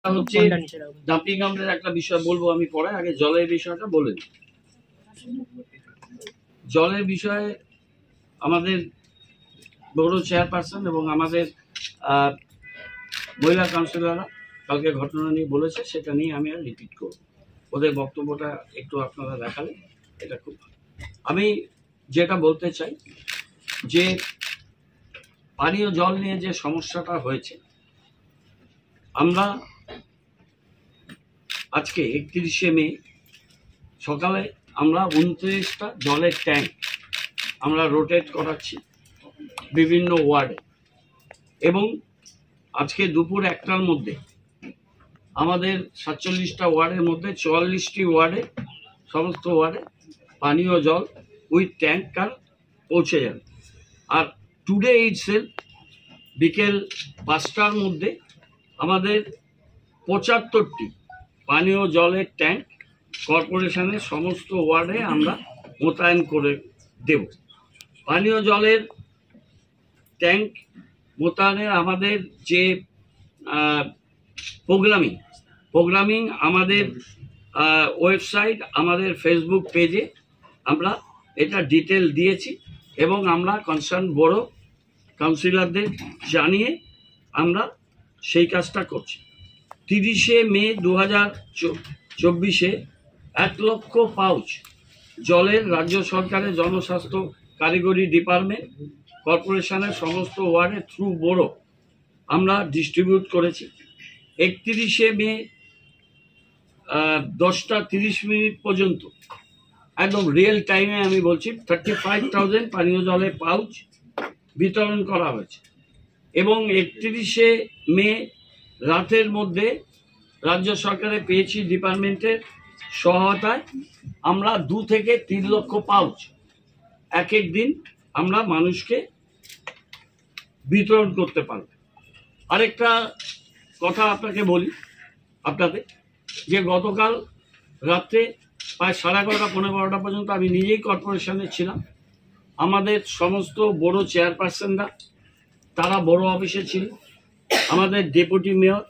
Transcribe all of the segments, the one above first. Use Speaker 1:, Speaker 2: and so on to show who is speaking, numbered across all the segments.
Speaker 1: হচ্ছে ডাম্পিং গ্রাউন্ডের একটা বিষয় বলবো আমি পরে, আগে জলের বিষয়টা বলে দিই। জলের বিষয়ে আমাদের বড় চেয়ারপারসন এবং আমাদের মহিলা কাউন্সিলররা কালকে ঘটনা নিয়ে বলেছে, সেটা নিয়ে আমি আর রিপিট করব। ওদের বক্তব্যটা একটু আপনারা দেখালে এটা খুব ভালো। আমি যেটা বলতে চাই যে পানীয় জল নিয়ে যে সমস্যাটা হয়েছে, আমরা আজকে 31শে মে সকালে আমরা 29টা জলের ট্যাঙ্ক আমরা রোটেট করাচ্ছি বিভিন্ন ওয়ার্ডে, এবং আজকে দুপুর 1টার মধ্যে আমাদের 47টা ওয়ার্ডের মধ্যে 44টি ওয়ার্ডে, সমস্ত ওয়ার্ডে পানীয় জল উইথ ট্যাঙ্কার পৌঁছে যাবে। আর টুডে ইটসেলফ বিকেল 5টার মধ্যে আমাদের 75টি পানীয় জলের ট্যাঙ্ক কর্পোরেশনের সমস্ত ওয়ার্ডে আমরা মোতায়েন করে দেব। পানীয় জলের ট্যাঙ্ক মোতায়েনের আমাদের যে প্রোগ্রামিং আমাদের ওয়েবসাইট, আমাদের ফেসবুক পেজে আমরা এটা ডিটেল দিয়েছি, এবং আমরা কনসার্ন বড় কাউন্সিলরদের জানিয়ে আমরা সেই কাজটা করছি। 30শে মে 2024 1 লক্ষ পাউচ জলের রাজ্য সরকারের জনস্বাস্থ্য কারিগরি ডিপার্টমেন্ট কর্পোরেশনের সমস্ত ওয়ার্ডে থ্রু বড় আমরা ডিস্ট্রিবিউট করেছি। 31শে মে 10টা 30 মিনিট পর্যন্ত একদম রিয়েল টাইমে আমি বলছি 35,000 পানীয় জলের পাউচ বিতরণ করা হয়েছে, এবং 31শে মে রাতের মধ্যে রাজ্য সরকারের পিএইচই ডিপার্টমেন্টের সহায়তায় আমরা 2 থেকে 3 লক্ষ পাউচ এক এক দিন আমরা মানুষকে বিতরণ করতে পারব। আরেকটা কথা আপনাকে বলি আপনাদের, যে গতকাল রাত্রে প্রায় 11:30 পৌনে 12টা পর্যন্ত আমি নিজেই কর্পোরেশনে ছিলাম। আমাদের সমস্ত বড় চেয়ারপারসনরা তারা বড় অফিসে ছিল, আমাদের ডেপুটি মেয়র,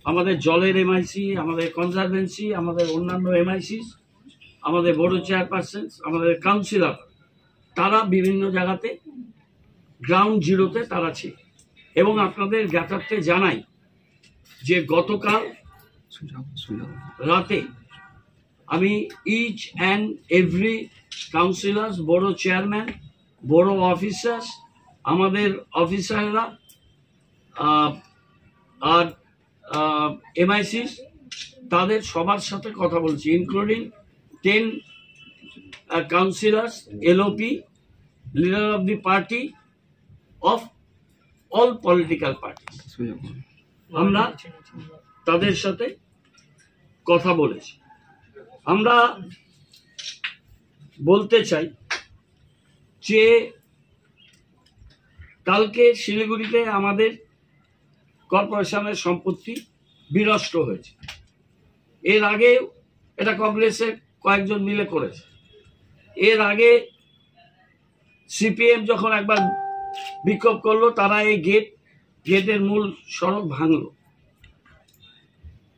Speaker 1: আমাদের জলের এমআইসি, আমাদের কনজারভেন্সি, আমাদের অন্যান্য এমআইসি, আমাদের বড় চেয়ারপারসন, আমাদের কাউন্সিলর, তারা বিভিন্ন জায়গাতে গ্রাউন্ড জিরোতে তারা ছিল। এবং আপনাদের জ্ঞাতার্থে জানাই যে গতকাল রাতে আমি ইচ অ্যান্ড এভরি কাউন্সিলর্স, বড় চেয়ারম্যান, বড় অফিসার্স, আমাদের অফিসাররা আর এমআইসিস, তাদের সবার সাথে কথা বলছি, including 10 councillors, LOP, leader of the party of all political party. আমরা তাদের সাথে কথা বলেছি। আমরা বলতে চাই যে কালকে শিলিগুড়িতে আমাদের কর্পোরেশনের সম্পত্তি বিনষ্ট হয়েছে। এর আগে এটা কংগ্রেসের কয়েকজন মিলে করেছে। এর আগে সিপিএম যখন একবার বিক্ষোভ করলো, তারা এই গেটের মূল সড়ক ভাঙলো,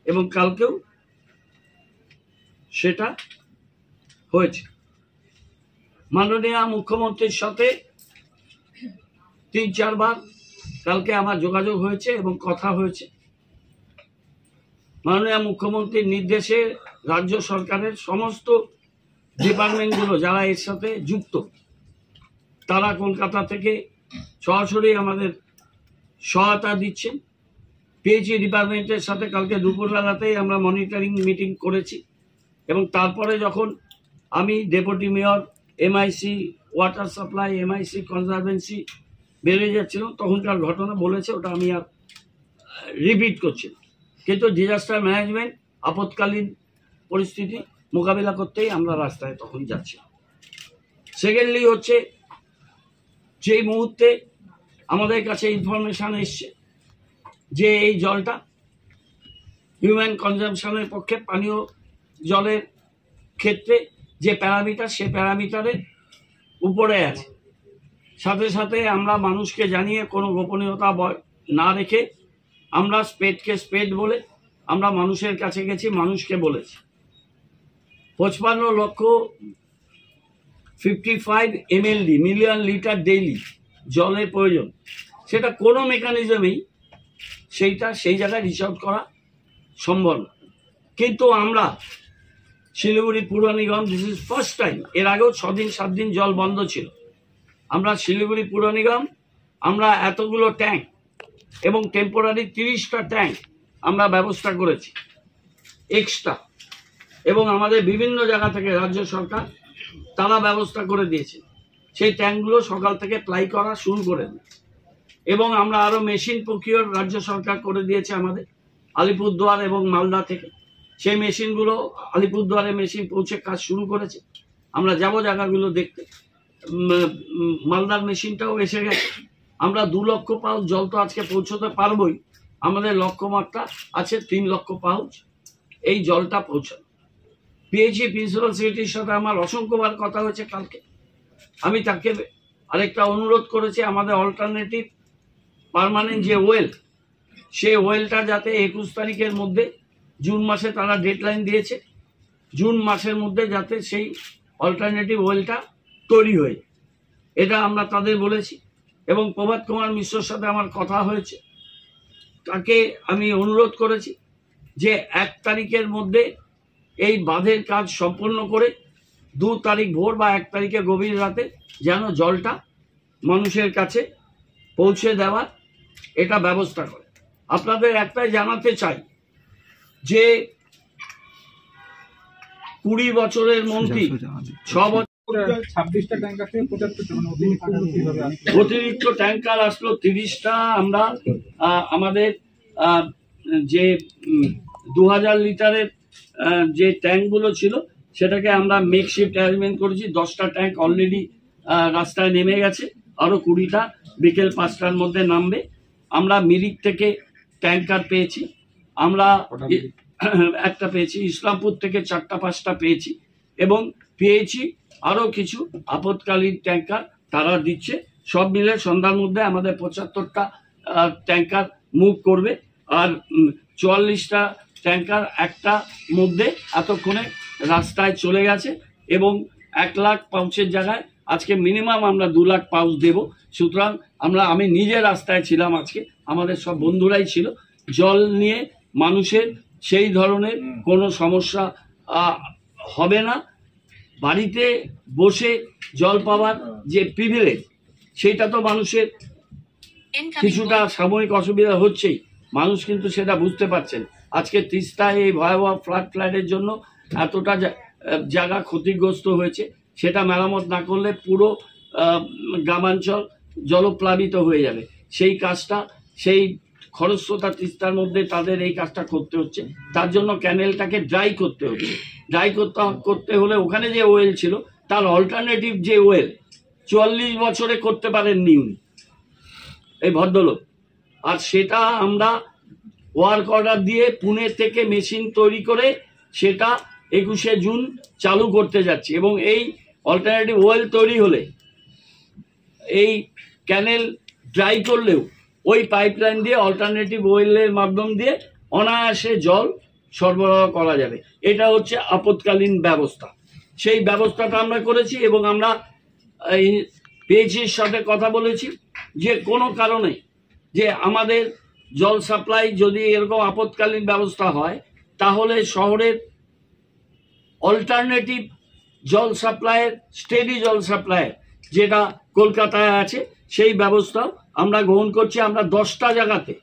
Speaker 1: এবং কালকেও সেটা হয়েছে। মাননীয় মুখ্যমন্ত্রীর সাথে 3-4 বার কালকে আমার যোগাযোগ হয়েছে এবং কথা হয়েছে। মাননীয় মুখ্যমন্ত্রীর নির্দেশে রাজ্য সরকারের সমস্ত ডিপার্টমেন্টগুলো যারা এর সাথে যুক্ত, তারা কলকাতা থেকে সরাসরি আমাদের সহায়তা দিচ্ছেন। পিএইচই ডিপার্টমেন্টের সাথে কালকে দুপুরবেলাতেই আমরা মনিটরিং মিটিং করেছি, এবং তারপরে যখন আমি deputy mayor, MIC water supply, MIC conservancy বেরিয়ে যাচ্ছিল, তখনকার ঘটনা বলেছে, ওটা আমি আর রিপিট করছি। কিন্তু ডিজাস্টার ম্যানেজমেন্ট, আপৎকালীন পরিস্থিতি মোকাবিলা করতেই আমরা রাস্তায় তখন যাচ্ছি। সেকেন্ডলি হচ্ছে, যেই মুহূর্তে আমাদের কাছে ইনফরমেশন এসছে যে এই জলটা হিউম্যান কনজামশনের পক্ষে, পানীয় জলের ক্ষেত্রে যে প্যারামিটার, সে প্যারামিটারের উপরে আছে, সাথে সাথে আমরা মানুষকে জানিয়ে কোনো গোপনীয়তা না রেখে আমরা স্পেডকে স্পেড বলে আমরা মানুষের কাছে গেছি, মানুষকে বলেছি 55 লক্ষ 55 MLD মিলিয়ন লিটার ডেইলি জলের প্রয়োজন। সেটা কোনো মেকানিজমেই সেই জায়গায় রিচ আউট করা সম্ভব না। কিন্তু আমরা শিলিগুড়ি পুর নিগম, দিস ইজ ফার্স্ট টাইম, এর আগেও 6 দিন 7 দিন জল বন্ধ ছিল। আমরা শিলিগুড়ি পুর নিগম আমরা এতগুলো ট্যাঙ্ক এবং টেম্পোরারি 30টা ট্যাঙ্ক আমরা ব্যবস্থা করেছি এক্সট্রা, এবং আমাদের বিভিন্ন জায়গা থেকে রাজ্য সরকার তারা ব্যবস্থা করে দিয়েছে। সেই ট্যাঙ্কগুলো সকাল থেকে প্লাই করা শুরু করে দেয়, এবং আমরা আরও মেশিন প্রকিওর রাজ্য সরকার করে দিয়েছে আমাদের আলিপুরদুয়ার এবং মালদা থেকে। সেই মেশিনগুলো আলিপুরদুয়ারে মেশিন পৌঁছে কাজ শুরু করেছে। আমরা যাব জায়গাগুলো দেখতে। মালদার মেশিনটাও এসে গেছে। আমরা 2 লক্ষ পাউচ জল তো আজকে পৌঁছতে পারবই, আমাদের লক্ষ্যমাত্রা আছে 3 লক্ষ পাউচ এই জলটা পৌঁছানো। পিএইচই প্রিন্সিপাল সেক্রেটারির সাথে আমার অসংখ্যবার কথা হয়েছে কালকে। আমি তাকে আরেকটা অনুরোধ করেছি, আমাদের অল্টারনেটিভ পার্মানেন্ট যে ওয়েল, সেই ওয়েলটা যাতে 21 তারিখের মধ্যে, জুন মাসে তারা ডেডলাইন দিয়েছে, জুন মাসের মধ্যে যাতে সেই অল্টারনেটিভ ওয়েলটা তৈরি হয়ে, এটা আমরা তাদের বলেছি। এবং প্রভাত কুমার মিশ্রর সাথে আমার কথা হয়েছে, তাকে আমি অনুরোধ করেছি যে 1 তারিখের মধ্যে এই বাঁধের কাজ সম্পন্ন করে 2 তারিখ ভোর বা 1 তারিখে গভীর রাতে যেন জলটা মানুষের কাছে পৌঁছে দেওয়ার এটা ব্যবস্থা করে। আপনাদের একটাই জানাতে চাই যে 20 বছরের মন্ত্রী 6 বছর
Speaker 2: 26টা ট্যাঙ্কার থেকে 75টা
Speaker 1: অতিরিক্ত ট্যাঙ্কার আসলো 30টা। আমরা আমাদের যে 2000 লিটারের যে ট্যাঙ্কগুলো ছিল সেটাকে আমরা মেকশিফট অ্যারেঞ্জমেন্ট করেছি। 10টা ট্যাঙ্ক অলরেডি রাস্তায় নেমে গেছে, আরও 20টা বিকেল 5টার মধ্যে নামবে। আমরা মিরিক থেকে ট্যাঙ্কার পেয়েছি, আমরা একটা পেয়েছি, ইসলামপুর থেকে 4টা 5টা পেয়েছি, এবং পেয়েছি আরও কিছু আপৎকালীন ট্যাঙ্কার তারা দিচ্ছে। সব মিলে সন্ধ্যার মধ্যে আমাদের 75টা ট্যাঙ্কার মুভ করবে, আর 44টা ট্যাঙ্কার একটা মধ্যে এতক্ষণে রাস্তায় চলে গেছে, এবং 1 লাখ পাউচের জায়গায় আজকে মিনিমাম আমরা 2 লাখ পাউচ দেব। সুতরাং আমি নিজে রাস্তায় ছিলাম আজকে, আমাদের সব বন্ধুরাই ছিল। জল নিয়ে মানুষের সেই ধরনের কোনো সমস্যা হবে না। বাড়িতে বসে জল পাওয়ার যে প্রিভিলেজ, সেটা তো মানুষের কিছুটা সাময়িক অসুবিধা হচ্ছেই, মানুষ কিন্তু সেটা বুঝতে পারছেন। আজকে তিস্তায় এই ভয়াবহ ফ্লাডের জন্য এতটা জায়গা ক্ষতিগ্রস্ত হয়েছে, সেটা মেরামত না করলে পুরো গ্রামাঞ্চল জলপ্লাবিত হয়ে যাবে। সেই কাজটা, সেই খরস্রোতা তিস্তার মধ্যে তাদের এই কাজটা করতে হচ্ছে। তার জন্য ক্যানেলটাকে ড্রাই করতে হচ্ছে। ড্রাই করতে হলে ওখানে যে ওয়েল ছিল তার অল্টারনেটিভ যে ওয়েল 44 বছরে করতে পারেননি উনি, এই ভদ্রলোক। আর সেটা আমরা ওয়ার্ক অর্ডার দিয়ে পুনে থেকে মেশিন তৈরি করে সেটা 21শে জুন চালু করতে যাচ্ছি, এবং এই অল্টারনেটিভ ওয়েল তৈরি হলে এই ক্যানেল ড্রাই করলেও ওই পাইপলাইন দিয়ে অল্টারনেটিভ ওয়েলের মাধ্যম দিয়ে অনায়াসে জল সরবরাহ করা যাবে। এটা হচ্ছে আপৎকালীন ব্যবস্থা। সেই ব্যবস্থাটা আমরা করেছি, এবং আমরা পিএইচির সাথে কথা বলেছি যে কোনো কারণে যে আমাদের জল সাপ্লাই যদি এরকম আপৎকালীন ব্যবস্থা হয়, তাহলে শহরের অল্টারনেটিভ জল সাপ্লাইয়ের, স্টেডি জল সাপ্লাইয়ের যেটা কলকাতায় আছে, সেই ব্যবস্থা আমরা গ্রহণ করছি। আমরা 10টা জায়গাতে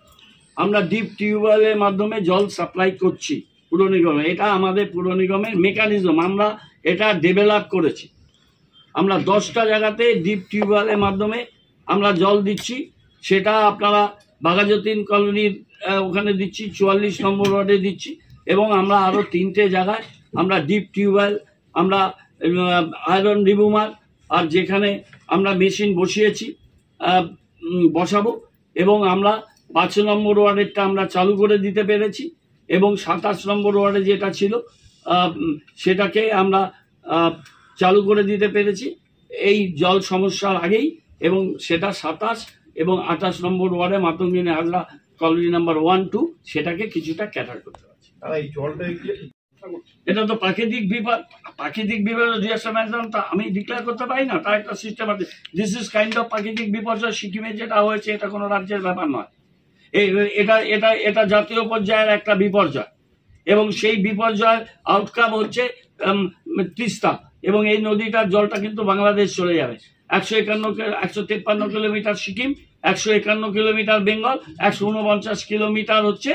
Speaker 1: আমরা ডিপ টিউবওয়েলের মাধ্যমে জল সাপ্লাই করছি পুর নিগমে। এটা আমাদের পুর নিগমের মেকানিজম, আমরা এটা ডেভেলপ করেছি। আমরা 10টা জায়গাতে ডিপ টিউবওয়েলের মাধ্যমে আমরা জল দিচ্ছি। সেটা আপনারা বাঘাযতীন কলোনির ওখানে দিচ্ছি, 44 নম্বর ওয়ার্ডে দিচ্ছি, এবং আমরা আরও 3টে জায়গায় আমরা ডিপ টিউবওয়েল, আমরা আয়রন রিমুভার, আর যেখানে আমরা মেশিন বসিয়েছি বসাবো, এবং আমরা 5 নম্বর ওয়ার্ডেরটা আমরা চালু করে দিতে পেরেছি, এবং 27 নম্বর ওয়ার্ডে যেটা ছিল সেটাকে আমরা চালু করে দিতে পেরেছি এই জল সমস্যার আগেই, এবং সেটা 27 এবং 28 নম্বর ওয়ার্ডে মাতঙ্গিনী হাজরা কলোনি নাম্বার 1, 2 সেটাকে কিছুটা ক্যাটার করতে হবে।
Speaker 2: তারা এই জলটা এগিয়ে
Speaker 1: এটা তো প্রাকৃতিক বিপদ। প্রাকৃতিক বিপর্যয় ডিজাস্টার ম্যানেজমেন্ট আমি ডিক্লেয়ার করতে পারি না, তার একটা সিস্টেম আছে। দিস ইজ কাইন্ড অফ প্রাকৃতিক বিপর্যয়। সিকিমে যেটা হয়েছে এটা কোনো রাজ্যের ব্যাপার নয়, এটা এটা এটা জাতীয় পর্যায়ের একটা বিপর্যয়, এবং সেই বিপর্যয় আউটকাম হচ্ছে তিস্তা, এবং এই নদীটার জলটা কিন্তু বাংলাদেশ চলে যাবে। 153 kilometre Sikkim, 151 kilometre Bengal, 149 kilometre হচ্ছে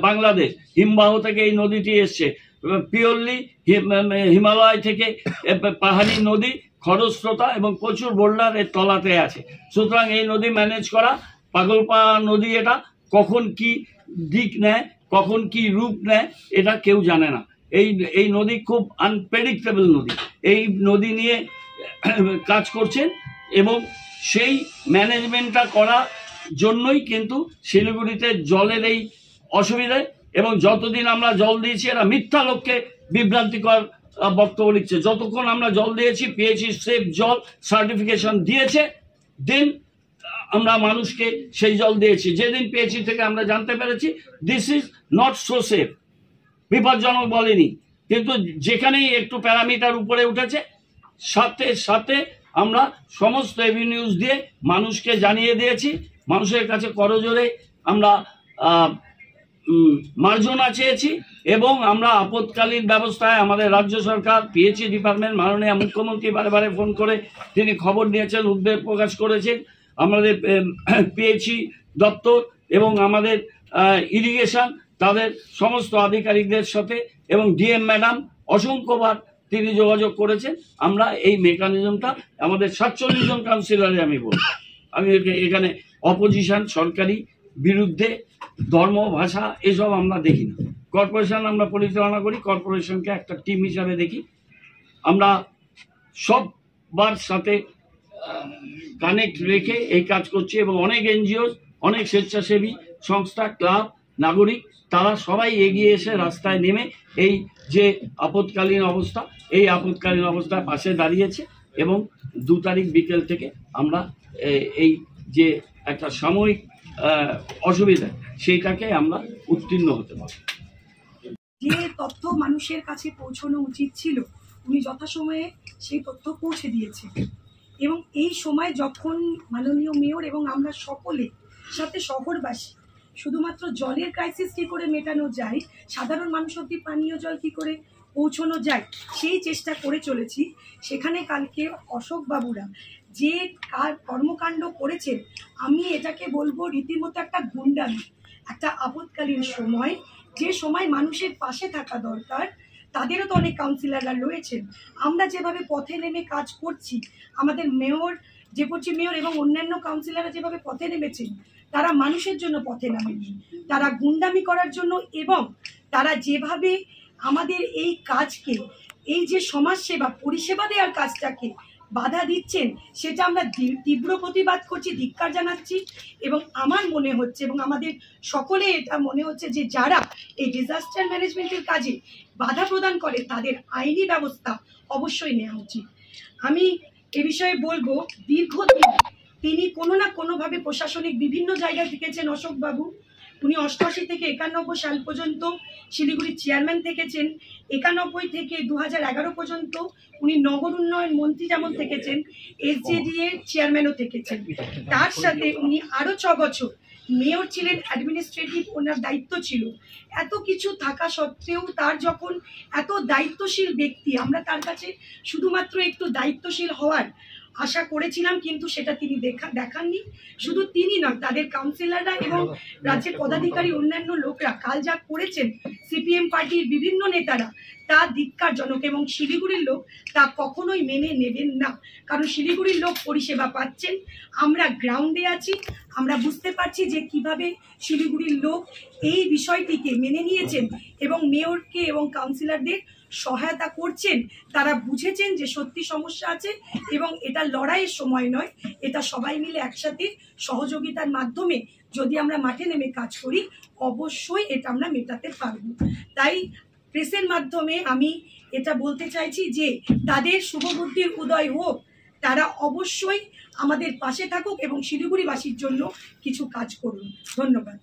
Speaker 1: বাংলাদেশ। হিমবাহ থেকে এই নদীটি এসছে, পিওরলি হিমালয় থেকে পাহাড়ি নদী, খরস্রোতা এবং প্রচুর বোল্ডার এর তলাতে আছে। সুতরাং এই নদী ম্যানেজ করা পাগলপাড়া নদী, এটা কখন কি দিক নেয়, কখন কি রূপ নেয়, এটা কেউ জানে না। এই নদী খুব আনপ্রেডিক্টেবল নদী। এই নদী নিয়ে কাজ করছেন, এবং সেই ম্যানেজমেন্টটা করার জন্যই কিন্তু শিলিগুড়িতে জলের এই অসুবিধে। এবং যতদিন আমরা জল দিয়েছি, এরা মিথ্যা লোককে বিভ্রান্তিকর বক্তব্য লিখছে। যতক্ষণ আমরা জল দিয়েছি, পিএইচই সেফ জল সার্টিফিকেশন দিয়েছে, দেন আমরা মানুষকে সেই জল দিয়েছি। যেদিন পিএইচই থেকে আমরা জানতে পেরেছি this is not so safe, বিপজ্জনক বলেনি, কিন্তু যেখানেই একটু প্যারামিটার উপরে উঠেছে, সাথে সাথে আমরা সমস্ত এভিনিউজ দিয়ে মানুষকে জানিয়ে দিয়েছি। মানুষের কাছে করজোরে আমরা মার্জনা চেয়েছি, এবং আমরা আপৎকালীন ব্যবস্থায় আমাদের রাজ্য সরকার, পিএইচই ডিপার্টমেন্ট, মাননীয় মুখ্যমন্ত্রী বারে বারে ফোন করে তিনি খবর নিয়েছেন, উদ্বেগ প্রকাশ করেছেন। আমাদের পিএইচই দপ্তর এবং আমাদের ইরিগেশন, তাদের সমস্ত আধিকারিকদের সাথে, এবং ডিএম ম্যাডাম অসংখ্যবার তিনি যোগাযোগ করেছেন। আমরা এই মেকানিজমটা আমাদের 47 জন কাউন্সিলরে আমি বলব, আমি এখানে অপোজিশন, সরকারি বিরুদ্ধে, ধর্ম, ভাষা এসব আমরা দেখি না। কর্পোরেশন আমরা পরিচালনা করি, কর্পোরেশনকে একটা টিম হিসাবে দেখি। আমরা সবার সাথে কানেক্ট রেখে এই কাজ করছি, এবং অনেক এনজিও, অনেক স্বেচ্ছাসেবী সংস্থা, ক্লাব, নাগরিক, তারা সবাই এগিয়ে এসে রাস্তায় নেমে এই যে আপৎকালীন অবস্থা, এই আপৎকালীন অবস্থায় পাশে দাঁড়িয়েছে। এবং 2 তারিখ বিকেল থেকে আমরা এই যে একটা সাময়িক অসুবিধা, সেইটাকে আমরা উত্তীর্ণ হতে পারি।
Speaker 3: যে তথ্য মানুষের কাছে পৌঁছানো উচিত ছিল, উনি যথাসময়ে সেই তথ্য পৌঁছে দিয়েছে। এবং এই সময় যখন মাননীয় মেয়র এবং আমরা সকলে সাথে শহরবাসী শুধুমাত্র জলের ক্রাইসিস কী করে মেটানো যায়, সাধারণ মানুষ অব্দি পানীয় জল কী করে পৌঁছানো যায়, সেই চেষ্টা করে চলেছি। সেখানে কালকে অশোক বাবুরা যে কর্মকাণ্ড করেছেন, আমি এটাকে বলবো রীতিমতো একটা গুন্ডামি। একটা আপৎকালীন সময়, যে সময় মানুষের পাশে থাকা দরকার, তাদেরও তো অনেক কাউন্সিলররা রয়েছেন। আমরা যেভাবে পথে নেমে কাজ করছি, আমাদের মেয়র, ডেপুটি মেয়র এবং অন্যান্য কাউন্সিলররা যেভাবে পথে নেমেছেন, তারা মানুষের জন্য পথে নামেনি, তারা গুন্ডামি করার জন্য। এবং তারা যেভাবে আমাদের এই কাজকে, এই যে সমাজসেবা পরিষেবা দেওয়ার কাজটাকে বাধা দিচ্ছেন, সেটা আমরা তীব্র প্রতিবাদ করছি, ধিক্কার জানাচ্ছি। এবং আমার মনে হচ্ছে, এবং আমাদের সকলে এটা মনে হচ্ছে, যে যারা এই ডিজাস্টার ম্যানেজমেন্টের কাজে বাধা প্রদান করে, তাদের আইনি ব্যবস্থা অবশ্যই নেওয়া উচিত। আমি এ বিষয়ে বলবো, দীর্ঘদিন তিনি কোনো না কোনোভাবে প্রশাসনিক বিভিন্ন জায়গায় থেকেছেন অশোকবাবু। উনি 88 থেকে 91 সাল পর্যন্ত শিলিগুড়ির চেয়ারম্যান থেকেছেন। 91 থেকে 2011 পর্যন্ত উনি নগর উন্নয়ন মন্ত্রী যেমন থেকেছেন, এসজেডি এর চেয়ারম্যানও থেকেছেন। তার সাথে উনি আরও 6 বছর মেয়র ছিলেন, অ্যাডমিনিস্ট্রেটিভ ওনার দায়িত্ব ছিল। এত কিছু থাকা সত্ত্বেও তার যখন এত দায়িত্বশীল ব্যক্তি, আমরা তার কাছে শুধুমাত্র একটু দায়িত্বশীল হওয়ার আশা করেছিলাম, কিন্তু সেটা তিনি দেখাননি। শুধু তিনি নয়, তাদের কাউন্সিলররা এবং রাজ্যের পদাধিকারী অন্যান্য লোকরা কাল যা করেছেন, সিপিএম পার্টির বিভিন্ন নেতারা, তা ধিক্কারজনক। এবং শিলিগুড়ির লোক তা কখনোই মেনে নেবেন না, কারণ শিলিগুড়ির লোক পরিষেবা পাচ্ছেন। আমরা গ্রাউন্ডে আছি, আমরা বুঝতে পারছি যে কিভাবে শিলিগুড়ির লোক এই বিষয়টিকে মেনে নিয়েছেন এবং মেয়রকে এবং কাউন্সিলরদের সহায়তা করছেন। তারা বুঝেছেন যে সত্যি সমস্যা আছে, এবং এটা লড়াইয়ের সময় নয়, এটা সবাই মিলে একসাথে সহযোগিতার মাধ্যমে যদি আমরা মাঠে নেমে কাজ করি, অবশ্যই এটা আমরা মেটাতে পারব। তাই প্রেসের মাধ্যমে আমি এটা বলতে চাইছি যে তাদের শুভবুদ্ধির উদয় হোক, তারা অবশ্যই আমাদের পাশে থাকুক এবং শিলিগুড়িবাসীর জন্য কিছু কাজ করুন। ধন্যবাদ।